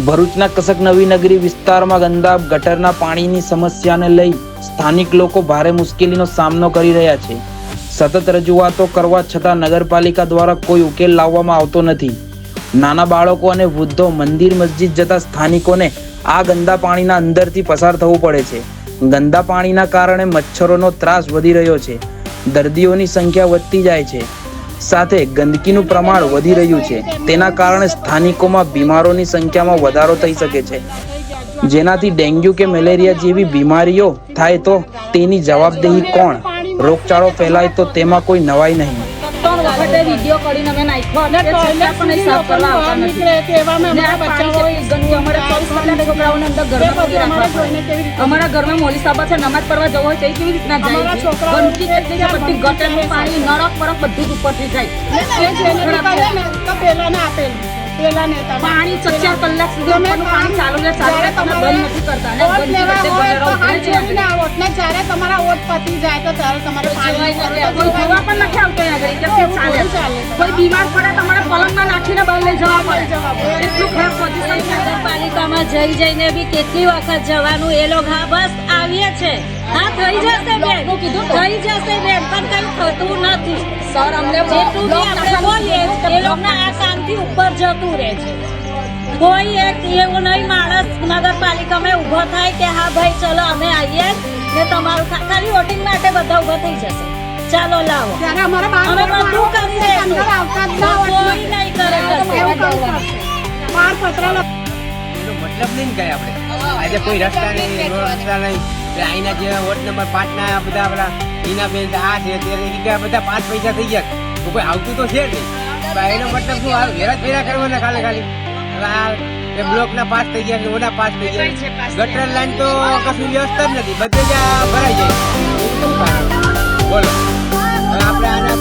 ભરૂચના કસક નવીનગરી વિસ્તારમાં ગંદા ગટરના પાણીની સમસ્યાને લઈ સ્થાનિક લોકો ભારે મુશ્કેલીનો સામનો કરી રહ્યા છે. સતત રજૂઆતો કરવા છતાં નગરપાલિકા દ્વારા કોઈ ઉકેલ લાવવામાં આવતો નથી. નાના બાળકો અને વૃદ્ધો મંદિર મસ્જિદ જતા સ્થાનિકોને આ ગંદા પાણીના અંદરથી પસાર થવું પડે છે. ગંદા પાણીના કારણે મચ્છરોનો ત્રાસ વધી રહ્યો છે. દર્દીઓની સંખ્યા વધતી જાય છે, સાથે ગંદકીનું પ્રમાણ વધી રહ્યું છે. તેના કારણે સ્થાનિકોમાં બીમારોની સંખ્યામાં વધારો થઈ શકે છે, જેનાથી ડેન્ગ્યુ કે મેલેરિયા જેવી બીમારીઓ થાય તો તેની જવાબદેહી કોણ? રોગચાળો ફેલાય તો તેમાં કોઈ નવાઈ નહીં. વિડીયો કરીને અમે નાખ્યો અને ટોયલેટ પણ નહીં સાફ કરવા આવતા નથી. અમારા ઘરમાં મોલી સાબા છે, નમાજ પડવા જવો હોય તો કેવી રીતના જાય છે? ગંદકી કેટલી છે, બધી ગટરનું પાણી નરક પરક બધું જ ઉપરથી જાય. પાણી 4 કલાક સુધી પાણી ચાલુ રહે, તમે બંધ નથી કરતા. જ્યારે તમારા ઓટ પતી જાય તો ત્યારે તમારે કોઈ જોવા પણ નથી આવતો. કોઈ બીમાર પડે તમારે પલંગમાં નાખીને બહાર લઈ જવા પડે. એટલું ખરાબ પોઝિશન છે. નગરપાલિકામાં જઈને બી કેટલી વખત જવાનું. એ લોકો હા બસ આવીએ છે, હા થઈ જશે બેન, થઈ જશે બેન, પણ કઈ થતું નથી. સર અમને જેટલું બી આપણે બોલીએ એ લોકોના આ કામથી ઉપર જતું રહે છે. કોઈ એક એવું નહીં માણસ નગરપાલિકામાં ઉભો થાય કે હા ભાઈ ચલો અમે આવીએ ને તમારું ખાલી વોટિંગ માટે બધા ઉભા થઈ જશે. ચાલો લાવો, અમે બધું કરી દઈશું. કોઈ નહીં કરે મતલબ નહીં કઈ આપણે આજે કોઈ રસ્તા નહીં, રસ્તા નહીં. અહીંના જે વોર્ડ નંબર 5 ના બધા આપણા એના બેન આ છે તે બધા 5 પૈસા થઈ ગયા તો કોઈ આવતું તો છે નહીં. એનો મતલબ શું? વેરા ફેરા કરવાના ખાલી એ બ્લોક ના 5 થઈ ગયા, ઓના 5 થઈ ગયા. ગટર લાઈન તો કશું વ્યવસ્થા જ નથી, બધે જ ભરાઈ જાય. બોલો આપણે આના